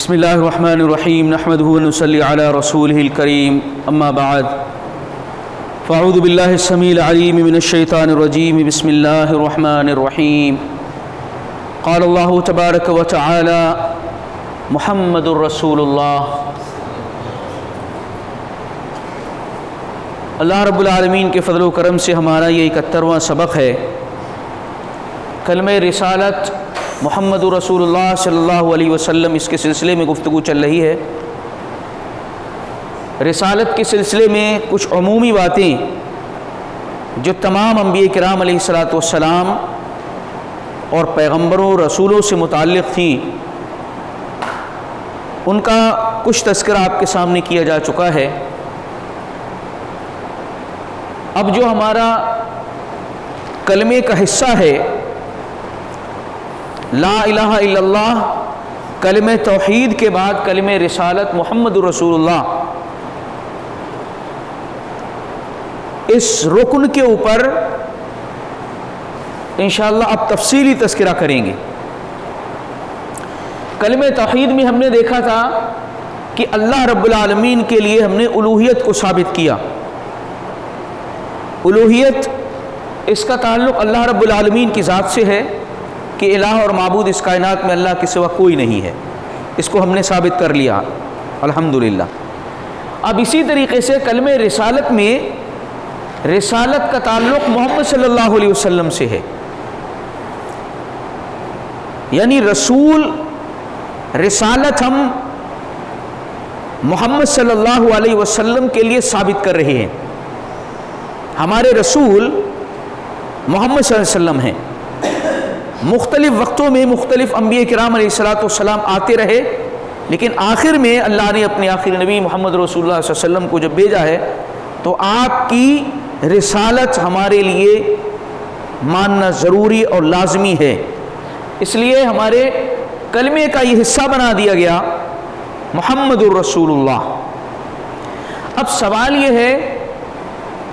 بسم الله الرحمن الرحيم نحمده ونصلي على رسوله الكريم أما بعد فأعوذ بالله السميع العليم من الشيطان الرجيم بسم الله الرحمن الرحيم قال الله تبارك وتعالى محمد رسول الله اللہ رب العالمین کے فضل و کرم سے ہمارا یہ 71واں سبق ہے۔ کلمہ رسالت محمد رسول اللہ صلی اللہ علیہ وسلم، اس کے سلسلے میں گفتگو چل رہی ہے۔ رسالت کے سلسلے میں کچھ عمومی باتیں جو تمام انبیاء کرام علیہ السلام اور پیغمبروں رسولوں سے متعلق تھیں، ان کا کچھ تذکرہ آپ کے سامنے کیا جا چکا ہے۔ اب جو ہمارا کلمے کا حصہ ہے، لا الہ الا اللہ، کلمہ توحید کے بعد کلمہ رسالت محمد رسول اللہ، اس رکن کے اوپر انشاءاللہ اب تفصیلی تذکرہ کریں گے۔ کلمہ توحید میں ہم نے دیکھا تھا کہ اللہ رب العالمین کے لیے ہم نے الوہیت کو ثابت کیا۔ الوہیت، اس کا تعلق اللہ رب العالمین کی ذات سے ہے کہ الہ اور معبود اس کائنات میں اللہ کے سوا کوئی نہیں ہے، اس کو ہم نے ثابت کر لیا الحمدللہ۔ اب اسی طریقے سے کلمہ رسالت میں رسالت کا تعلق محمد صلی اللہ علیہ وسلم سے ہے، یعنی رسول، رسالت ہم محمد صلی اللہ علیہ وسلم کے لیے ثابت کر رہے ہیں۔ ہمارے رسول محمد صلی اللہ علیہ وسلم ہیں۔ مختلف وقتوں میں مختلف انبیاء کرام علیہ السلام آتے رہے، لیکن آخر میں اللہ نے اپنے آخری نبی محمد رسول اللہ صلی اللہ علیہ وسلم کو جب بھیجا ہے تو آپ کی رسالت ہمارے لیے ماننا ضروری اور لازمی ہے، اس لیے ہمارے کلمے کا یہ حصہ بنا دیا گیا محمد الرسول اللہ۔ اب سوال یہ ہے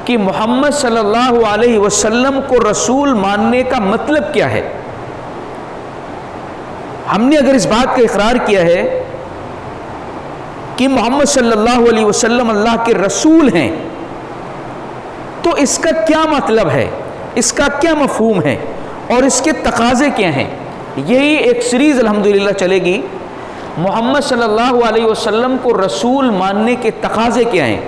کہ محمد صلی اللہ علیہ وسلم کو رسول ماننے کا مطلب کیا ہے؟ ہم نے اگر اس بات کا اقرار کیا ہے کہ محمد صلی اللہ علیہ وسلم اللہ کے رسول ہیں، تو اس کا کیا مطلب ہے، اس کا کیا مفہوم ہے اور اس کے تقاضے کیا ہیں؟ یہی ایک سیریز الحمدللہ چلے گی، محمد صلی اللہ علیہ وسلم کو رسول ماننے کے تقاضے کیا ہیں۔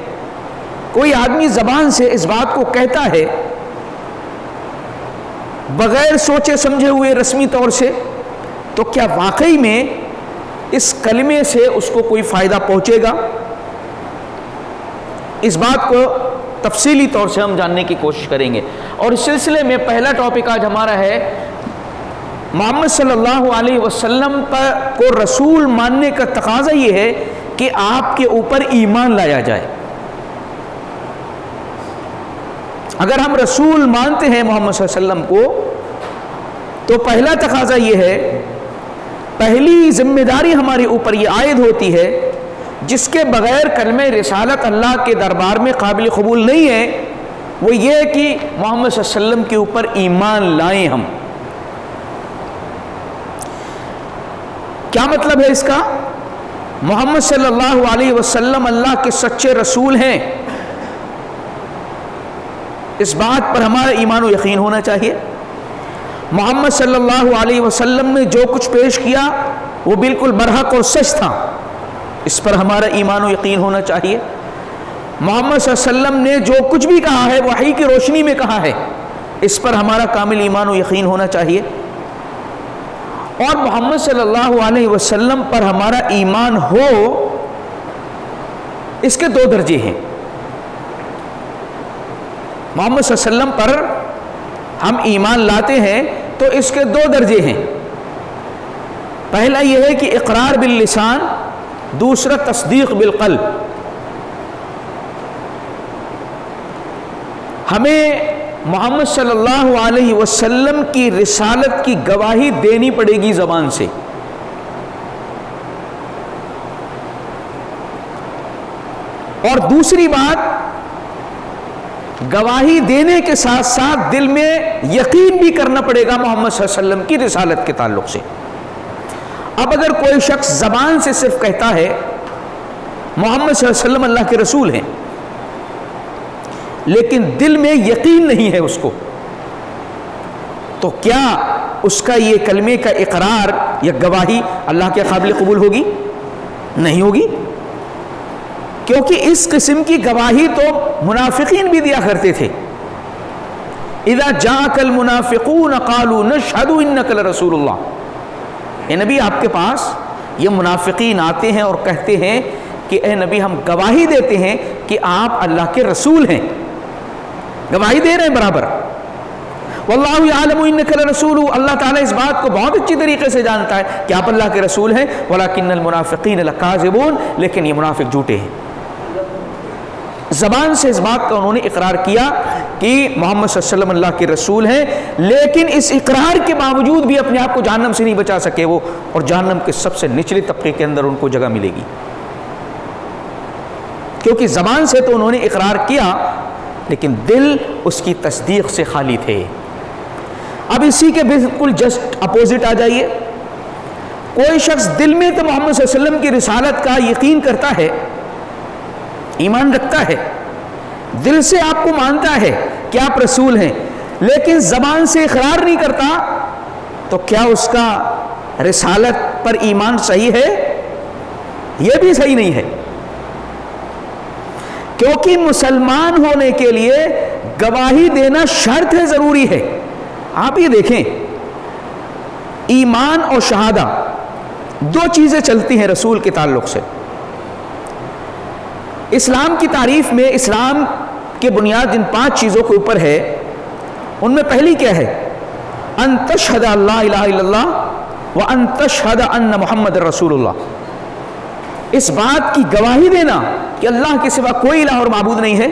کوئی آدمی زبان سے اس بات کو کہتا ہے بغیر سوچے سمجھے ہوئے رسمی طور سے، تو کیا واقعی میں اس کلمے سے اس کو کوئی فائدہ پہنچے گا؟ اس بات کو تفصیلی طور سے ہم جاننے کی کوشش کریں گے، اور اس سلسلے میں پہلا ٹاپک آج ہمارا ہے محمد صلی اللہ علیہ وسلم کو رسول ماننے کا تقاضا یہ ہے کہ آپ کے اوپر ایمان لایا جائے۔ اگر ہم رسول مانتے ہیں محمد صلی اللہ علیہ وسلم کو، تو پہلا تقاضا یہ ہے، پہلی ذمہ داری ہمارے اوپر یہ عائد ہوتی ہے، جس کے بغیر کلمہ رسالت اللہ کے دربار میں قابل قبول نہیں ہے، وہ یہ ہے کہ محمد صلی اللہ علیہ وسلم کے اوپر ایمان لائیں ہم۔ کیا مطلب ہے اس کا؟ محمد صلی اللہ علیہ وسلم اللہ کے سچے رسول ہیں، اس بات پر ہمارا ایمان و یقین ہونا چاہیے۔ محمد صلی اللہ علیہ وسلم نے جو کچھ پیش کیا وہ بالکل برحق اور سچ تھا، اس پر ہمارا ایمان و یقین ہونا چاہیے۔ محمد صلی اللہ علیہ وسلم نے جو کچھ بھی کہا ہے وحی کی روشنی میں کہا ہے، اس پر ہمارا کامل ایمان و یقین ہونا چاہیے۔ اور محمد صلی اللہ علیہ وسلم پر ہمارا ایمان ہو، اس کے دو درجے ہیں۔ محمد صلی اللہ علیہ وسلم پر ہم ایمان لاتے ہیں تو اس کے دو درجے ہیں۔ پہلا یہ ہے کہ اقرار باللسان، دوسرا تصدیق بالقلب۔ ہمیں محمد صلی اللہ علیہ وسلم کی رسالت کی گواہی دینی پڑے گی زبان سے، اور دوسری بات، گواہی دینے کے ساتھ ساتھ دل میں یقین بھی کرنا پڑے گا محمد صلی اللہ علیہ وسلم کی رسالت کے تعلق سے۔ اب اگر کوئی شخص زبان سے صرف کہتا ہے محمد صلی اللہ علیہ وسلم اللہ کے رسول ہیں، لیکن دل میں یقین نہیں ہے اس کو، تو کیا اس کا یہ کلمے کا اقرار یا گواہی اللہ کے قابل قبول ہوگی؟ نہیں ہوگی، کیونکہ اس قسم کی گواہی تو منافقین بھی دیا کرتے تھے۔ اذا جاءک المنافقون قالوا نشہد انک لرسول اللہ، اے نبی آپ کے پاس یہ منافقین آتے ہیں اور کہتے ہیں کہ اے نبی ہم گواہی دیتے ہیں کہ آپ اللہ کے رسول ہیں، گواہی دے رہے ہیں برابر۔ واللہ یعلم انک لرسول، اللہ تعالیٰ اس بات کو بہت اچھی طریقے سے جانتا ہے کہ آپ اللہ کے رسول ہیں، ولکن المنافقین لکاذبون، لیکن یہ منافق جھوٹے ہیں۔ زبان سے اس بات کا انہوں نے اقرار کیا کہ محمد صلی اللہ علیہ وسلم اللہ کے رسول ہیں، لیکن اس اقرار کے باوجود بھی اپنے آپ کو جہنم سے نہیں بچا سکے وہ، اور جہنم کے سب سے نچلے طبقے کے اندر ان کو جگہ ملے گی، کیونکہ زبان سے تو انہوں نے اقرار کیا لیکن دل اس کی تصدیق سے خالی تھے۔ اب اسی کے بالکل جسٹ اپوزٹ آ جائیے، کوئی شخص دل میں تو محمد صلی اللہ علیہ وسلم کی رسالت کا یقین کرتا ہے، ایمان رکھتا ہے، دل سے آپ کو مانتا ہے کہ آپ رسول ہیں، لیکن زبان سے اقرار نہیں کرتا، تو کیا اس کا رسالت پر ایمان صحیح ہے؟ یہ بھی صحیح نہیں ہے، کیونکہ مسلمان ہونے کے لیے گواہی دینا شرط ہے، ضروری ہے۔ آپ یہ دیکھیں، ایمان اور شہادہ دو چیزیں چلتی ہیں رسول کے تعلق سے۔ اسلام کی تعریف میں اسلام کے بنیاد جن 5 چیزوں کے اوپر ہے، ان میں پہلی کیا ہے؟ ان تشہد لا الہ الا اللہ وان تشہد ان محمد رسول اللہ، اس بات کی گواہی دینا کہ اللہ کے سوا کوئی الہ اور معبود نہیں ہے،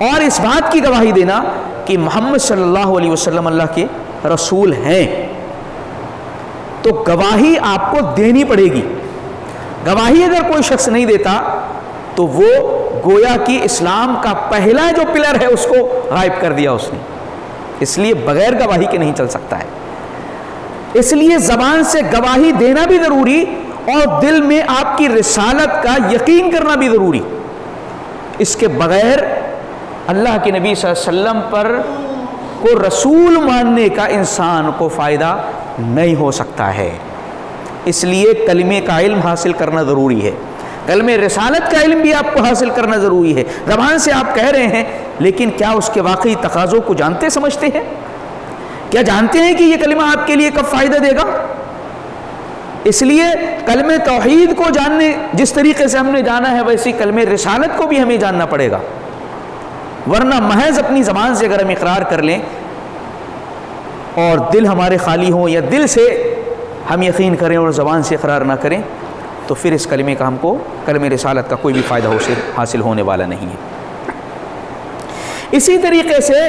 اور اس بات کی گواہی دینا کہ محمد صلی اللہ علیہ وسلم اللہ کے رسول ہیں۔ تو گواہی آپ کو دینی پڑے گی۔ گواہی اگر کوئی شخص نہیں دیتا تو وہ گویا کہ اسلام کا پہلا جو پلر ہے اس کو غائب کر دیا اس نے، اس لیے بغیر گواہی کے نہیں چل سکتا ہے۔ اس لیے زبان سے گواہی دینا بھی ضروری، اور دل میں آپ کی رسالت کا یقین کرنا بھی ضروری۔ اس کے بغیر اللہ کے نبی صلی اللہ علیہ وسلم پر کو رسول ماننے کا انسان کو فائدہ نہیں ہو سکتا ہے۔ اس لیے کلمے کا علم حاصل کرنا ضروری ہے، کلمے رسالت کا علم بھی آپ کو حاصل کرنا ضروری ہے۔ زبان سے آپ کہہ رہے ہیں، لیکن کیا اس کے واقعی تقاضوں کو جانتے سمجھتے ہیں؟ کیا جانتے ہیں کہ یہ کلمہ آپ کے لیے کب فائدہ دے گا؟ اس لیے کلمہ توحید کو جاننے جس طریقے سے ہم نے جانا ہے، ویسی کلمہ رسالت کو بھی ہمیں جاننا پڑے گا، ورنہ محض اپنی زبان سے اگر ہم اقرار کر لیں اور دل ہمارے خالی ہوں، یا دل سے ہم یقین کریں اور زبان سے اقرار نہ کریں، تو پھر اس کلمے کا ہم کو کلمہ رسالت کا کوئی بھی فائدہ حاصل ہونے والا نہیں ہے۔ اسی طریقے سے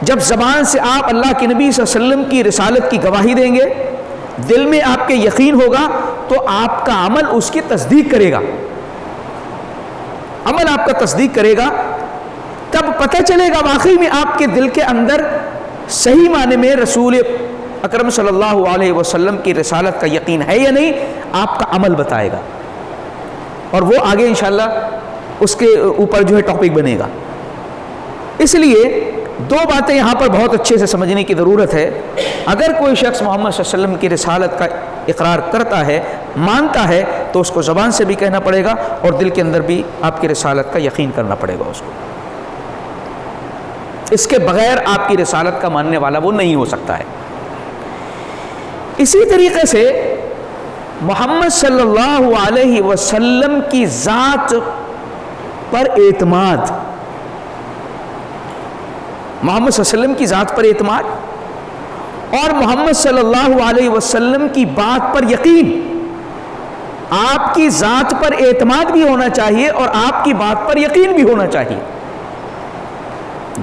جب زبان سے آپ اللہ کے نبی صلی اللہ علیہ وسلم کی رسالت کی گواہی دیں گے، دل میں آپ کے یقین ہوگا، تو آپ کا عمل اس کی تصدیق کرے گا، عمل آپ کا تصدیق کرے گا، تب پتہ چلے گا واقعی میں آپ کے دل کے اندر صحیح معنی میں رسول اکرم صلی اللہ علیہ وسلم کی رسالت کا یقین ہے یا نہیں، آپ کا عمل بتائے گا، اور وہ آگے انشاءاللہ اس کے اوپر جو ہے ٹاپک بنے گا۔ اس لیے 2 باتیں یہاں پر بہت اچھے سے سمجھنے کی ضرورت ہے۔ اگر کوئی شخص محمد صلی اللہ علیہ وسلم کی رسالت کا اقرار کرتا ہے، مانتا ہے، تو اس کو زبان سے بھی کہنا پڑے گا، اور دل کے اندر بھی آپ کی رسالت کا یقین کرنا پڑے گا اس کو۔ اس کے بغیر آپ کی رسالت کا ماننے والا وہ نہیں ہو سکتا ہے۔ اسی طریقے سے محمد صلی اللہ علیہ وسلم کی ذات پر اعتماد، محمد صلی اللہ علیہ وسلم کی ذات پر اعتماد اور محمد صلی اللہ علیہ وسلم کی بات پر یقین۔ آپ کی ذات پر اعتماد بھی ہونا چاہیے اور آپ کی بات پر یقین بھی ہونا چاہیے،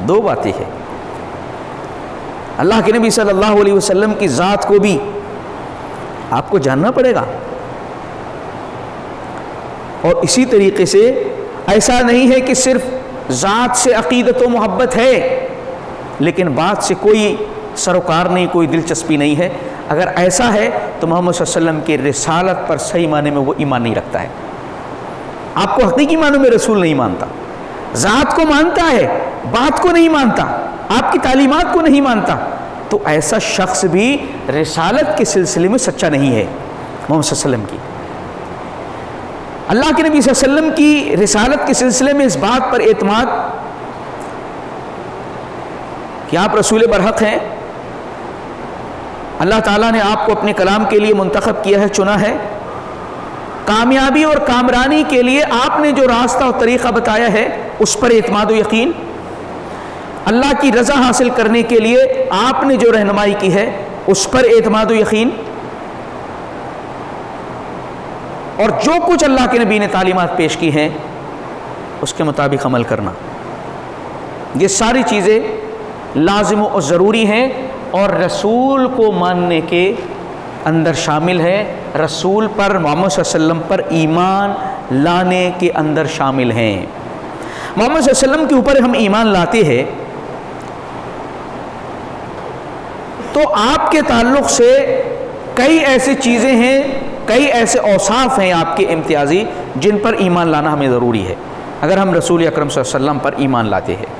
2 باتیں ہیں۔ اللہ کے نبی صلی اللہ علیہ وسلم کی ذات کو بھی آپ کو جاننا پڑے گا، اور اسی طریقے سے ایسا نہیں ہے کہ صرف ذات سے عقیدت و محبت ہے لیکن بات سے کوئی سروکار نہیں، کوئی دلچسپی نہیں ہے۔ اگر ایسا ہے تو محمد صلی اللہ علیہ وسلم کی رسالت پر صحیح معنی میں وہ ایمان نہیں رکھتا ہے، آپ کو حقیقی معنوں میں رسول نہیں مانتا، ذات کو مانتا ہے، بات کو نہیں مانتا، آپ کی تعلیمات کو نہیں مانتا، تو ایسا شخص بھی رسالت کے سلسلے میں سچا نہیں ہے محمد صلی اللہ علیہ وسلم کی۔ اللہ کے نبی صلی اللہ علیہ وسلم کی رسالت کے سلسلے میں اس بات پر اعتماد کہ آپ رسول برحق ہیں، اللہ تعالیٰ نے آپ کو اپنے کلام کے لیے منتخب کیا ہے، چنا ہے، کامیابی اور کامرانی کے لیے آپ نے جو راستہ اور طریقہ بتایا ہے اس پر اعتماد و یقین، اللہ کی رضا حاصل کرنے کے لیے آپ نے جو رہنمائی کی ہے اس پر اعتماد و یقین، اور جو کچھ اللہ کے نبی نے تعلیمات پیش کی ہیں اس کے مطابق عمل کرنا، یہ ساری چیزیں لازم و ضروری ہیں اور رسول کو ماننے کے اندر شامل ہے، رسول پر محمد صلی اللہ علیہ وسلم پر ایمان لانے کے اندر شامل ہیں۔ محمد صلی اللہ علیہ وسلم کے اوپر ہم ایمان لاتے ہیں تو آپ کے تعلق سے کئی ایسی چیزیں ہیں، کئی ایسے اوصاف ہیں آپ کے امتیازی جن پر ایمان لانا ہمیں ضروری ہے اگر ہم رسول اکرم صلی اللہ علیہ وسلم پر ایمان لاتے ہیں۔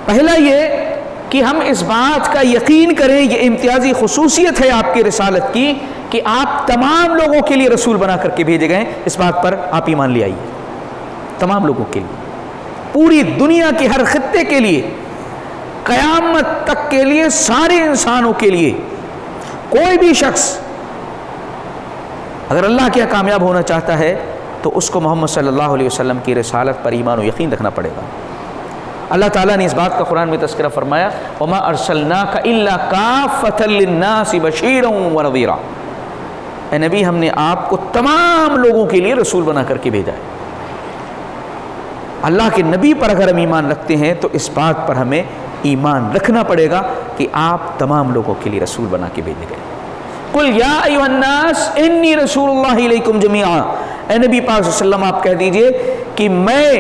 پہلا یہ کہ ہم اس بات کا یقین کریں، یہ امتیازی خصوصیت ہے آپ کی رسالت کی کہ آپ تمام لوگوں کے لیے رسول بنا کر کے بھیجے گئے، اس بات پر آپ ایمان لے آئیے، تمام لوگوں کے لیے، پوری دنیا کے ہر خطے کے لیے، قیامت تک کے لیے، سارے انسانوں کے لیے۔ کوئی بھی شخص اگر اللہ کے کامیاب ہونا چاہتا ہے تو اس کو محمد صلی اللہ علیہ وسلم کی رسالت پر ایمان و یقین رکھنا پڑے گا۔ اللہ تعالیٰ نے اس بات کا قرآن میں تذکرہ فرمایا، وَمَا أَرْسَلْنَاكَ إِلَّا كَافَّةً لِلنَّاسِ بَشِيرًا وَنَذِيرًا، اے نبی ہم نے آپ کو تمام لوگوں کے لیے رسول بنا کر کے بھیجا ہے۔ اللہ کے نبی پر اگر ہم ایمان رکھتے ہیں تو اس بات پر ہمیں ایمان رکھنا پڑے گا کہ آپ تمام لوگوں کے لیے رسول بنا کے بھیجے گئے۔ قُلْ يَا أَيُّهَا النَّاسِ إِنِّي رَسُولُ اللَّهِ إِلَيْكُمْ جَمِيعًا، اے نبی پاک صلی اللہ علیہ وسلم آپ کہہ دیجئے کہ میں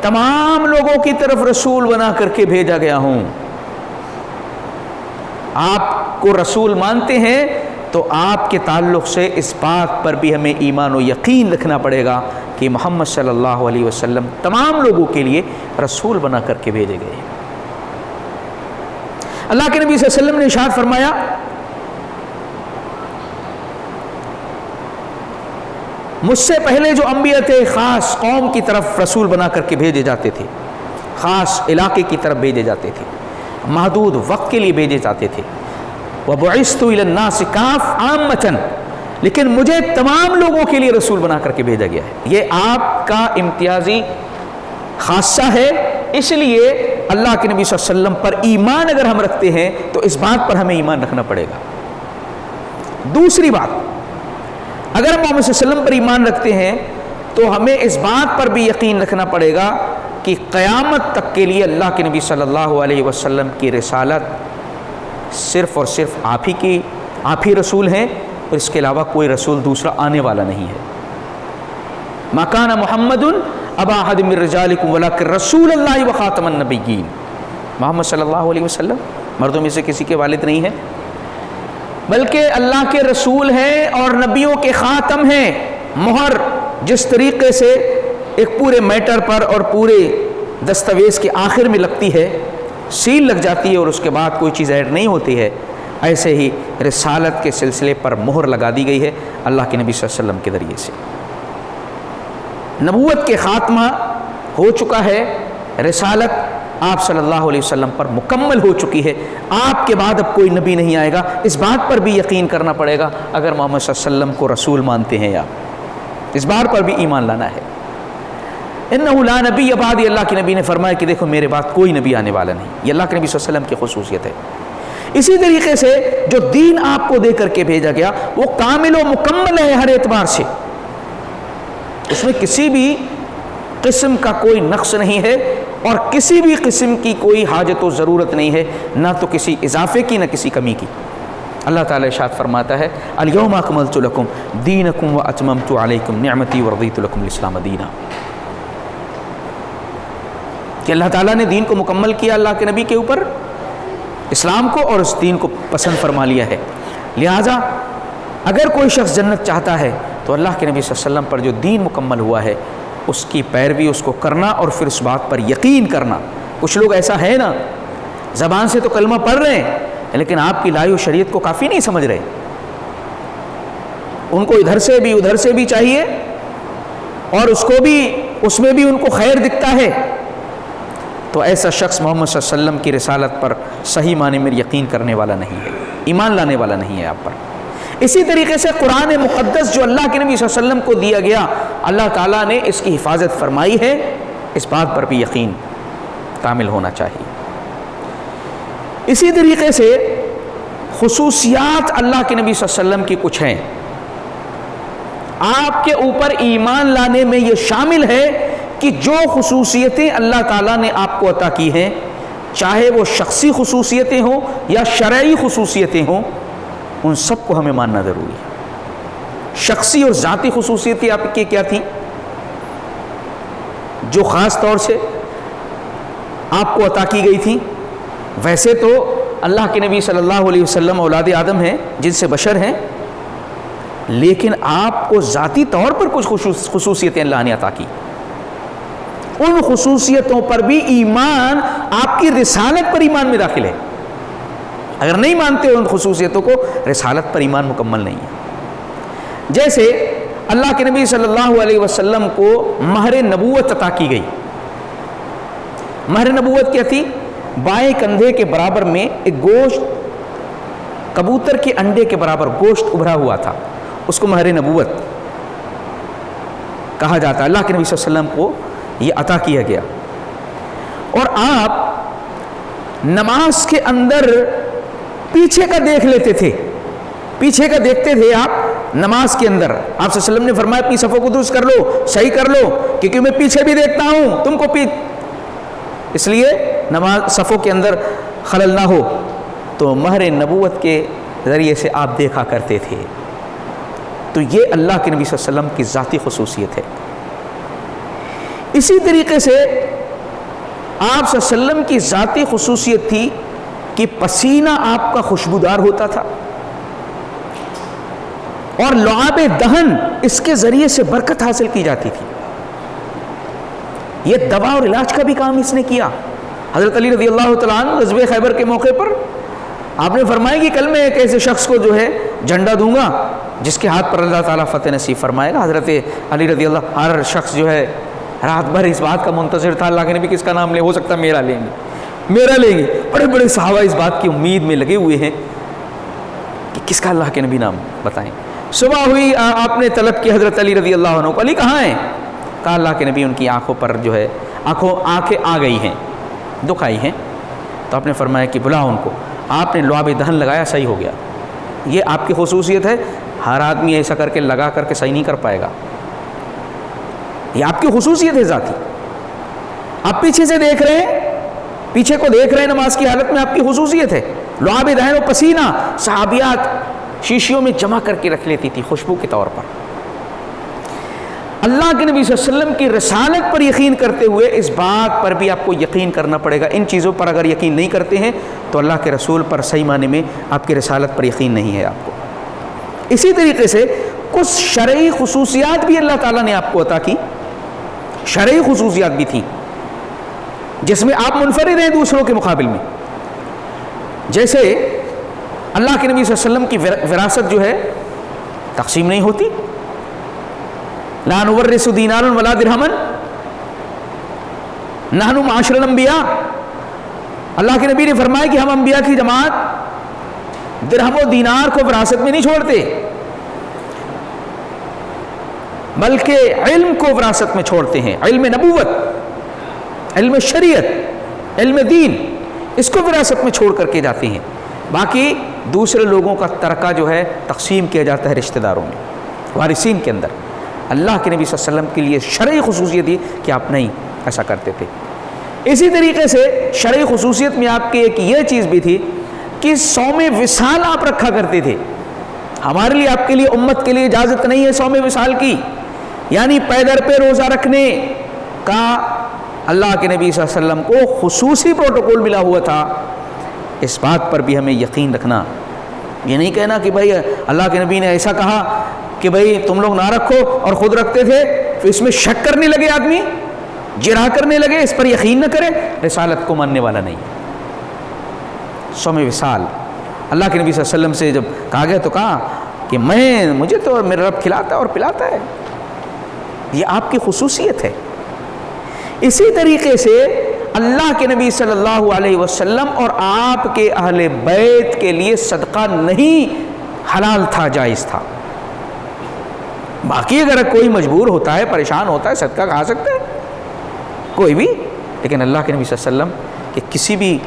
تمام لوگوں کی طرف رسول بنا کر کے بھیجا گیا ہوں۔ آپ کو رسول مانتے ہیں تو آپ کے تعلق سے اس بات پر بھی ہمیں ایمان و یقین رکھنا پڑے گا کہ محمد صلی اللہ علیہ وسلم تمام لوگوں کے لیے رسول بنا کر کے بھیجے گئے ہیں۔ اللہ کے نبی صلی اللہ علیہ وسلم نے ارشاد فرمایا، مجھ سے پہلے جو انبیاء تھے خاص قوم کی طرف رسول بنا کر کے بھیجے جاتے تھے، خاص علاقے کی طرف بھیجے جاتے تھے، محدود وقت کے لیے بھیجے جاتے تھے۔ وَبُعِثْتُ إِلَى النَّاسِ كَافَّةً عَامَّةً، لیکن مجھے تمام لوگوں کے لیے رسول بنا کر کے بھیجا گیا ہے۔ یہ آپ کا امتیازی خاصہ ہے، اس لیے اللہ کے نبی صلی اللہ علیہ وسلم پر ایمان اگر ہم رکھتے ہیں تو اس بات پر ہمیں ایمان رکھنا پڑے گا۔ دوسری بات، اگر ہم محمد صلی اللہ علیہ وسلم پر ایمان رکھتے ہیں تو ہمیں اس بات پر بھی یقین رکھنا پڑے گا کہ قیامت تک کے لیے اللہ کے نبی صلی اللہ علیہ وسلم کی رسالت صرف اور صرف آپ ہی رسول ہیں، اور اس کے علاوہ کوئی رسول دوسرا آنے والا نہیں ہے۔ ما کان محمد ابا احد من رجالکم ولکن رسول اللہ وخاتم النبیین، محمد صلی اللہ علیہ وسلم مردوں میں سے کسی کے والد نہیں ہیں بلکہ اللہ کے رسول ہیں اور نبیوں کے خاتم ہیں۔ مہر جس طریقے سے ایک پورے میٹر پر اور پورے دستاویز کے آخر میں لگتی ہے، سیل لگ جاتی ہے اور اس کے بعد کوئی چیز ایڈ نہیں ہوتی ہے، ایسے ہی رسالت کے سلسلے پر مہر لگا دی گئی ہے اللہ کے نبی صلی اللہ علیہ وسلم کے ذریعے سے۔ نبوت کے خاتمہ ہو چکا ہے، رسالت آپ صلی اللہ علیہ وسلم پر مکمل ہو چکی ہے، آپ کے بعد اب کوئی نبی نہیں آئے گا۔ اس بات پر بھی یقین کرنا پڑے گا اگر محمد صلی اللہ علیہ وسلم کو رسول مانتے ہیں، آپ اس بات پر بھی ایمان لانا ہے۔ انہ لا نبی بعدی، اللہ کے نبی نے فرمایا کہ دیکھو میرے بعد کوئی نبی آنے والا نہیں، یہ اللہ کے نبی صلی اللہ علیہ وسلم کی خصوصیت ہے۔ اسی طریقے سے جو دین آپ کو دے کر کے بھیجا گیا وہ کامل و مکمل ہے ہر اعتبار سے، اس میں کسی بھی قسم کا کوئی نقص نہیں ہے اور کسی بھی قسم کی کوئی حاجت و ضرورت نہیں ہے، نہ تو کسی اضافے کی نہ کسی کمی کی۔ اللہ تعالیٰ ارشاد فرماتا ہے الیوم اکملت لکم دینکم واتممت علیکم نعمتی ورضیت لکم الاسلام دینا، کہ اللہ تعالیٰ نے دین کو مکمل کیا اللہ کے نبی کے اوپر اسلام کو اور اس دین کو پسند فرما لیا ہے۔ لہٰذا اگر کوئی شخص جنت چاہتا ہے تو اللہ کے نبی صلی اللہ علیہ وسلم پر جو دین مکمل ہوا ہے اس کی پیروی اس کو کرنا اور پھر اس بات پر یقین کرنا۔ کچھ لوگ ایسا ہے نا، زبان سے تو کلمہ پڑھ رہے ہیں لیکن آپ کی لائی ہوئی شریعت کو کافی نہیں سمجھ رہے، ان کو ادھر سے بھی ادھر سے بھی چاہیے اور اس میں بھی ان کو خیر دکھتا ہے، تو ایسا شخص محمد صلی اللہ علیہ وسلم کی رسالت پر صحیح معنی میں یقین کرنے والا نہیں ہے، ایمان لانے والا نہیں ہے آپ پر۔ اسی طریقے سے قرآن مقدس جو اللہ کے نبی صلی اللہ علیہ وسلم کو دیا گیا، اللہ تعالیٰ نے اس کی حفاظت فرمائی ہے، اس بات پر بھی یقین کامل ہونا چاہیے۔ اسی طریقے سے خصوصیات اللہ کے نبی صلی اللہ علیہ وسلم کی کچھ ہیں، آپ کے اوپر ایمان لانے میں یہ شامل ہے کہ جو خصوصیتیں اللہ تعالیٰ نے آپ کو عطا کی ہیں، چاہے وہ شخصی خصوصیتیں ہوں یا شرعی خصوصیتیں ہوں، ان سب کو ہمیں ماننا ضروری ہے۔ شخصی اور ذاتی خصوصیتیں آپ کی کیا تھیں جو خاص طور سے آپ کو عطا کی گئی تھیں؟ ویسے تو اللہ کے نبی صلی اللہ علیہ وسلم اولاد آدم ہیں، جن سے بشر ہیں، لیکن آپ کو ذاتی طور پر کچھ خصوصیتیں اللہ نے عطا کی، ان خصوصیتوں پر بھی ایمان آپ کی رسالت پر ایمان میں داخل ہے۔ اگر نہیں مانتے ان خصوصیتوں کو، رسالت پر ایمان مکمل نہیں ہے۔ جیسے اللہ کے نبی صلی اللہ علیہ وسلم کو مہر نبوت عطا کی گئی۔ مہر نبوت کیا تھی؟ بائیں کندھے کے برابر میں ایک گوشت، کبوتر کے انڈے کے برابر گوشت ابھرا ہوا تھا، اس کو مہر نبوت کہا جاتا ہے۔ اللہ کے نبی صلی اللہ علیہ وسلم کو یہ عطا کیا گیا، اور آپ نماز کے اندر پیچھے کا دیکھ لیتے تھے، پیچھے کا دیکھتے تھے آپ نماز کے اندر۔ آپ صلی اللہ علیہ وسلم نے فرمایا اپنی صفوں کو درست کر لو، صحیح کر لو، کیونکہ میں پیچھے بھی دیکھتا ہوں، تم کو اس لیے نماز صفوں کے اندر خلل نہ ہو۔ تو مہر نبوت کے ذریعے سے آپ دیکھا کرتے تھے۔ تو یہ اللہ کے نبی صلی اللہ علیہ وسلم کی ذاتی خصوصیت ہے۔ اسی طریقے سے آپ صلی اللہ علیہ وسلم کی ذاتی خصوصیت تھی کہ پسینہ آپ کا خوشبودار ہوتا تھا، اور لعاب دہن اس کے ذریعے سے برکت حاصل کی جاتی تھی۔ یہ دوا اور علاج کا بھی کام اس نے کیا۔ حضرت علی رضی اللہ تعالیٰ عنہ غزوہ خیبر کے موقع پر آپ نے فرمایا کہ کل میں ایک ایسے شخص کو جو ہے جھنڈا دوں گا جس کے ہاتھ پر اللہ تعالیٰ فتح نصیب فرمائے گا۔ حضرت علی رضی اللہ، ہر شخص جو ہے رات بھر اس بات کا منتظر تھا اللہ کے نبی کس کا نام لے، ہو سکتا ہے میرا لیں گے۔ بڑے بڑے صحابہ اس بات کی امید میں لگے ہوئے ہیں کہ کس کا اللہ کے نبی نام بتائیں۔ صبح ہوئی، آپ نے طلب کی حضرت علی رضی اللہ عنہ کو، علی کہاں ہیں؟ کہا اللہ کے نبی ان کی آنکھوں پر جو ہے آنکھیں آ گئی ہیں، دکھ آئی ہیں۔ تو آپ نے فرمایا کہ بلاؤ ان کو۔ آپ نے لعاب دہن لگایا، صحیح ہو گیا۔ یہ آپ کی خصوصیت ہے، ہر آدمی ایسا کر کے لگا کر کے صحیح نہیں کر پائے گا، یہ آپ کی خصوصیت ہے ذاتی۔ آپ پیچھے سے دیکھ رہے ہیں، پیچھے کو دیکھ رہے ہیں نماز کی حالت میں، آپ کی خصوصیت ہے۔ لعاب دہن و پسینہ صحابیات شیشیوں میں جمع کر کے رکھ لیتی تھی خوشبو کے طور پر۔ اللہ کے نبی صلی اللہ علیہ وسلم کی رسالت پر یقین کرتے ہوئے اس بات پر بھی آپ کو یقین کرنا پڑے گا۔ ان چیزوں پر اگر یقین نہیں کرتے ہیں تو اللہ کے رسول پر صحیح معنی میں آپ کی رسالت پر یقین نہیں ہے آپ کو۔ اسی طریقے سے کچھ شرعی خصوصیات بھی اللہ تعالیٰ نے آپ کو عطا کی، شرعی خصوصیات بھی تھیں جس میں آپ منفرد ہیں دوسروں کے مقابل میں۔ جیسے اللہ کے نبی صلی اللہ علیہ وسلم کی وراثت جو ہے تقسیم نہیں ہوتی، لا نورث دینارا ولا درہما نحن معاشر الانبیاء۔ اللہ کے نبی نے فرمایا کہ ہم انبیاء کی جماعت درہم و دینار کو وراثت میں نہیں چھوڑتے، بلکہ علم کو وراثت میں چھوڑتے ہیں، علم نبوت، علم شریعت، علم دین، اس کو وراثت میں چھوڑ کر کے جاتے ہیں۔ باقی دوسرے لوگوں کا ترکہ جو ہے تقسیم کیا جاتا ہے رشتہ داروں میں، وارثین کے اندر۔ اللہ کے نبی صلی اللہ علیہ وسلم کے لیے شرعی خصوصیت یہ کہ آپ نہیں ایسا کرتے تھے۔ اسی طریقے سے شرعی خصوصیت میں آپ کی ایک یہ چیز بھی تھی کہ صوم وصال آپ رکھا کرتے تھے۔ ہمارے لیے، آپ کے لیے، امت کے لیے اجازت نہیں ہے صوم وصال کی، یعنی پیدر پہ روزہ رکھنے کا۔ اللہ کے نبی صلی اللہ علیہ وسلم کو خصوصی پروٹوکول ملا ہوا تھا اس بات پر بھی ہمیں یقین رکھنا. یہ نہیں کہنا کہ بھائی اللہ کے نبی نے ایسا کہا کہ بھائی تم لوگ نہ رکھو اور خود رکھتے تھے، تو اس میں شک کرنے لگے آدمی، جرح کرنے لگے، اس پر یقین نہ کرے، رسالت کو ماننے والا نہیں. صوم وصال اللہ کے نبی صلی اللہ علیہ وسلم سے جب کہا گیا تو کہا کہ مجھے تو میرا رب کھلاتا ہے اور پلاتا ہے، یہ آپ کی خصوصیت ہے. اسی طریقے سے اللہ کے نبی صلی اللہ علیہ وسلم اور آپ کے اہل بیت کے لیے صدقہ نہیں حلال تھا، جائز تھا. باقی اگر کوئی مجبور ہوتا ہے، پریشان ہوتا ہے، صدقہ کھا سکتا ہے کوئی بھی، لیکن اللہ کے نبی صلی اللہ علیہ وسلم کے کسی بھی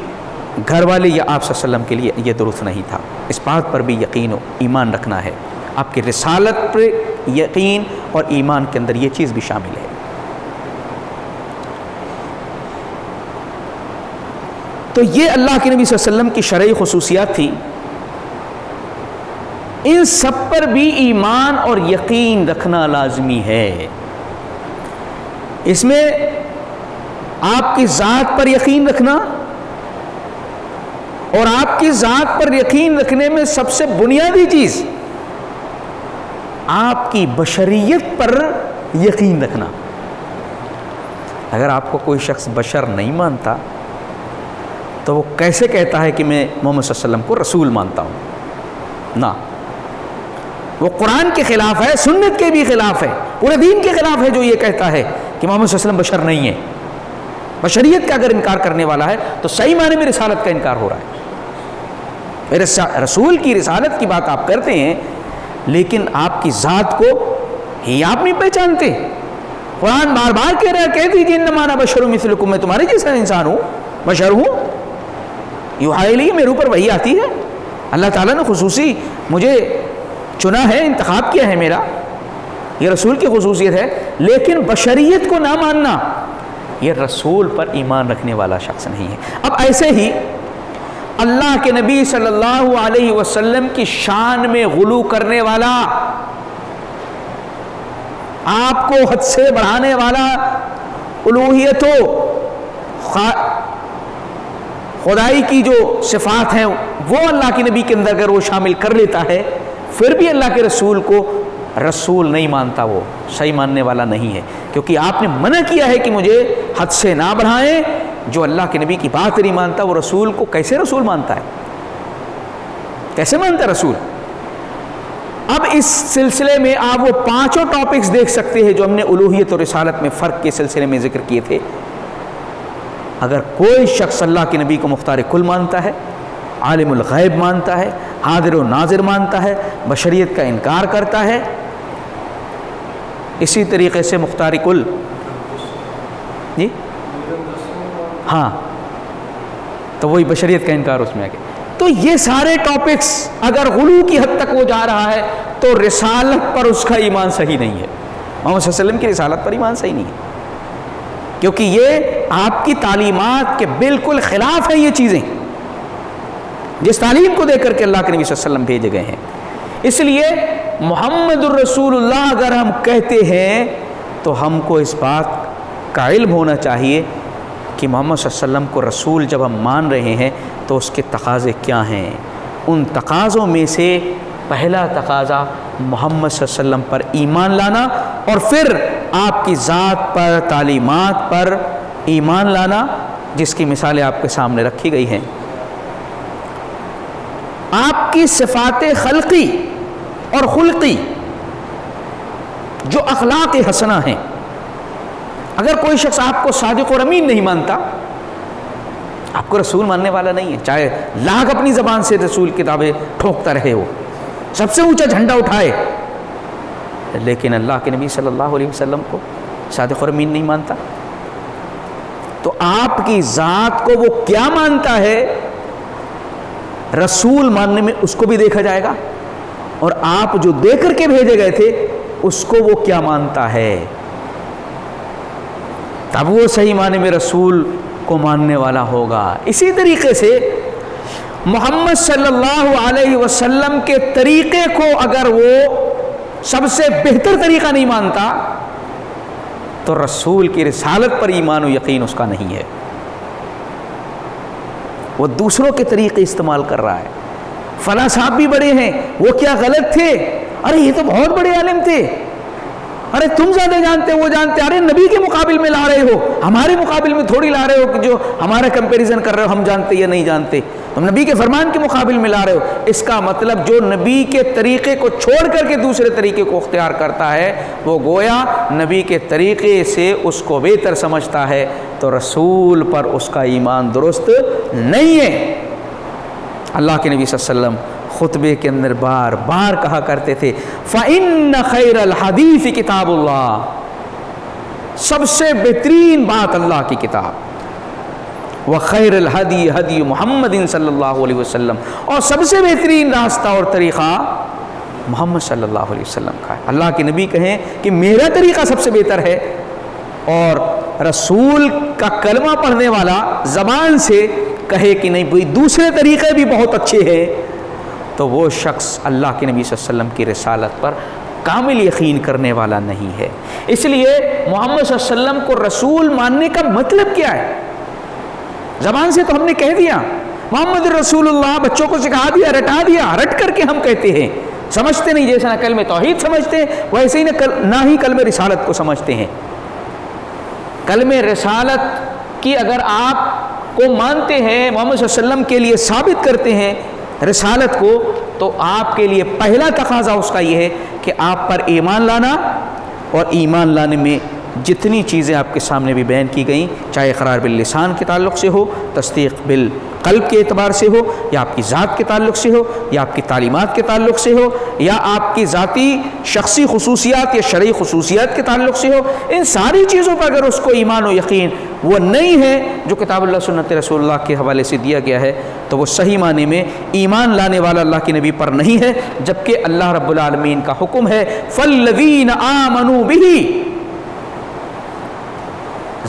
گھر والے یا آپ صلی اللہ علیہ وسلم کے لیے یہ درست نہیں تھا. اس بات پر بھی یقین و ایمان رکھنا ہے. آپ کی رسالت پر یقین اور ایمان کے اندر یہ چیز بھی شامل ہے. تو یہ اللہ کے نبی صلی اللہ علیہ وسلم کی شرعی خصوصیات تھی. ان سب پر بھی ایمان اور یقین رکھنا لازمی ہے. اس میں آپ کی ذات پر یقین رکھنا، اور آپ کی ذات پر یقین رکھنے میں سب سے بنیادی چیز آپ کی بشریت پر یقین رکھنا. اگر آپ کو کوئی شخص بشر نہیں مانتا تو وہ کیسے کہتا ہے کہ میں محمد صلی اللہ علیہ وسلم کو رسول مانتا ہوں؟ نہ، وہ قرآن کے خلاف ہے، سنت کے بھی خلاف ہے، پورے دین کے خلاف ہے جو یہ کہتا ہے کہ محمد صلی اللہ علیہ وسلم بشر نہیں ہے. بشریت کا اگر انکار کرنے والا ہے تو صحیح معنی میں رسالت کا انکار ہو رہا ہے. رسول کی رسالت کی بات آپ کرتے ہیں، لیکن آپ کی ذات کو ہی آپ نہیں پہچانتے. قرآن بار بار کہہ رہا ہے، کہہ دیجیے انما انا بشر مثلکم، میں تمہارے جیسا انسان ہوں، بشر ہوں. یوحی الی، میرے اوپر وحی آتی ہے، اللہ تعالیٰ نے خصوصی مجھے چنا ہے، انتخاب کیا ہے میرا، یہ رسول کی خصوصیت ہے. لیکن بشریت کو نہ ماننا، یہ رسول پر ایمان رکھنے والا شخص نہیں ہے. اب ایسے ہی اللہ کے نبی صلی اللہ علیہ وسلم کی شان میں غلو کرنے والا، آپ کو حد سے بڑھانے والا، الوہیت و خدائی کی جو صفات ہیں وہ اللہ کے نبی کے اندر اگر وہ شامل کر لیتا ہے، پھر بھی اللہ کے رسول کو رسول نہیں مانتا، وہ صحیح ماننے والا نہیں ہے. کیونکہ آپ نے منع کیا ہے کہ مجھے حد سے نہ بڑھائیں. جو اللہ کے نبی کی بات نہیں مانتا وہ رسول کو کیسے رسول مانتا ہے؟ کیسے مانتا ہے رسول؟ اب اس سلسلے میں آپ وہ پانچوں ٹاپکس دیکھ سکتے ہیں جو ہم نے الوہیت اور رسالت میں فرق کے سلسلے میں ذکر کیے تھے. اگر کوئی شخص اللہ کے نبی کو مختار کل مانتا ہے، عالم الغیب مانتا ہے، حاضر و ناظر مانتا ہے، بشریت کا انکار کرتا ہے، اسی طریقے سے مختار کل، جی ہاں، تو وہی بشریت کا انکار اس میں آ گیا. تو یہ سارے ٹاپکس اگر غلو کی حد تک وہ جا رہا ہے تو رسالت پر اس کا ایمان صحیح نہیں ہے. محمد صلی اللہ علیہ وسلم کی رسالت پر ایمان صحیح نہیں ہے، کیونکہ یہ آپ کی تعلیمات کے بالکل خلاف ہیں. یہ چیزیں جس تعلیم کو دے کر کے اللہ کے نبی صلی اللہ علیہ وسلم بھیجے گئے ہیں. اس لیے محمد الرسول اللہ اگر ہم کہتے ہیں تو ہم کو اس بات کا علم ہونا چاہیے کہ محمد صلی اللہ علیہ وسلم کو رسول جب ہم مان رہے ہیں تو اس کے تقاضے کیا ہیں. ان تقاضوں میں سے پہلا تقاضا محمد صلی اللہ علیہ وسلم پر ایمان لانا، اور پھر آپ کی ذات پر، تعلیمات پر ایمان لانا، جس کی مثالیں آپ کے سامنے رکھی گئی ہیں. آپ کی صفات خلقی اور خلقی جو اخلاق حسنہ ہیں، اگر کوئی شخص آپ کو صادق اور امین نہیں مانتا، آپ کو رسول ماننے والا نہیں ہے. چاہے لاکھ اپنی زبان سے رسول کتابیں ٹھوکتا رہے، وہ سب سے اونچا جھنڈا اٹھائے، لیکن اللہ کے نبی صلی اللہ علیہ وسلم کو صادق اور امین نہیں مانتا، تو آپ کی ذات کو وہ کیا مانتا ہے، رسول ماننے میں اس کو بھی دیکھا جائے گا، اور آپ جو دے کر کے بھیجے گئے تھے اس کو وہ کیا مانتا ہے، تب وہ صحیح معنی میں رسول کو ماننے والا ہوگا. اسی طریقے سے محمد صلی اللہ علیہ وسلم کے طریقے کو اگر وہ سب سے بہتر طریقہ نہیں مانتا تو رسول کی رسالت پر ایمان و یقین اس کا نہیں ہے. وہ دوسروں کے طریقے استعمال کر رہا ہے. فلاں صاحب بھی بڑے ہیں، وہ کیا غلط تھے؟ ارے یہ تو بہت بڑے عالم تھے، ارے تم زیادہ جانتے وہ جانتے. ارے نبی کے مقابل میں لا رہے ہو، ہمارے مقابل میں تھوڑی لا رہے ہو کہ جو ہمارا کمپیریزن کر رہے ہو ہم جانتے یا نہیں جانتے. تم نبی کے فرمان کے مقابل میں لا رہے ہو. اس کا مطلب جو نبی کے طریقے کو چھوڑ کر کے دوسرے طریقے کو اختیار کرتا ہے وہ گویا نبی کے طریقے سے اس کو بہتر سمجھتا ہے، تو رسول پر اس کا ایمان درست نہیں ہے. اللہ کے نبی صلی اللہ علیہ وسلم خطبے کے اندر بار بار کہا کرتے تھے فَإِنَّ خَيْرَ الْحَدِيثِ کتاب اللہ، سب سے بہترین بات اللہ کی کتاب، وَخَيْرَ الْحَدِي هَدِي محمد صلی اللہ علیہ وسلم، اور سب سے بہترین راستہ اور طریقہ محمد صلی اللہ علیہ وسلم کا ہے. اللہ کے نبی کہیں کہ میرا طریقہ سب سے بہتر ہے، اور رسول کا کلمہ پڑھنے والا زبان سے کہے کہ نہیں بھئی دوسرے طریقے بھی بہت اچھے ہیں، تو وہ شخص اللہ کے نبی صلی اللہ علیہ وسلم کی رسالت پر کامل یقین کرنے والا نہیں ہے. اس لیے محمد صلی اللہ علیہ وسلم کو رسول ماننے کا مطلب کیا ہے؟ زبان سے تو ہم نے کہہ دیا محمد رسول اللہ، بچوں کو سکھا دیا، رٹا دیا، رٹ کر کے ہم کہتے ہیں، سمجھتے نہیں. جیسے نہ کلمہ توحید سمجھتے ہیں ویسے ہی نہ ہی کلمہ رسالت کو سمجھتے ہیں. کلمہ رسالت کی اگر آپ کو مانتے ہیں، محمد صلی اللہ علیہ وسلم کے لیے ثابت کرتے ہیں رسالت کو، تو آپ کے لیے پہلا تقاضا اس کا یہ ہے کہ آپ پر ایمان لانا، اور ایمان لانے میں جتنی چیزیں آپ کے سامنے بھی بیان کی گئیں، چاہے اقرار باللسان کے تعلق سے ہو، تصدیق بالقلب کے اعتبار سے ہو، یا آپ کی ذات کے تعلق سے ہو، یا آپ کی تعلیمات کے تعلق سے ہو، یا آپ کی ذاتی شخصی خصوصیات یا شرعی خصوصیات کے تعلق سے ہو، ان ساری چیزوں پر اگر اس کو ایمان و یقین وہ نہیں ہے جو کتاب اللہ سنت رسول اللہ کے حوالے سے دیا گیا ہے، تو وہ صحیح معنی میں ایمان لانے والا اللہ کے نبی پر نہیں ہے. جبکہ اللہ رب العالمین کا حکم ہے فَالَّذِينَ آمَنُوا بِهِ،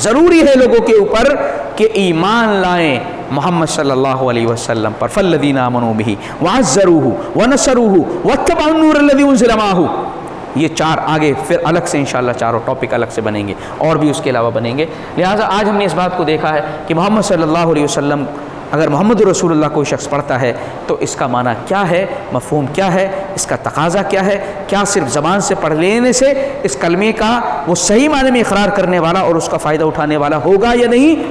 ضروری ہے لوگوں کے اوپر کہ ایمان لائیں محمد صلی اللہ علیہ وسلم پر. فَالَّذِينَ آمَنُوا بِهِ وَعَزَّرُوهُ وَنَصَرُوهُ وَاتَّبَعُوا النُّورَ الَّذِي أُنزِلَ مَعَهُ. یہ چار آگے پھر الگ سے انشاءاللہ چاروں ٹاپک الگ سے بنیں گے، اور بھی اس کے علاوہ بنیں گے. لہٰذا آج ہم نے اس بات کو دیکھا ہے کہ محمد صلی اللہ علیہ وسلم، اگر محمد رسول اللہ کوئی شخص پڑھتا ہے تو اس کا معنی کیا ہے، مفہوم کیا ہے، اس کا تقاضا کیا ہے. کیا صرف زبان سے پڑھ لینے سے اس کلمے کا وہ صحیح معنی میں اقرار کرنے والا اور اس کا فائدہ اٹھانے والا ہوگا یا نہیں؟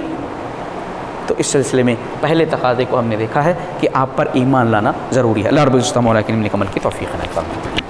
تو اس سلسلے میں پہلے تقاضے کو ہم نے دیکھا ہے کہ آپ پر ایمان لانا ضروری ہے. اللہ رب العزت مولا کریم نے عمل کی توفیق عطا فرمائے.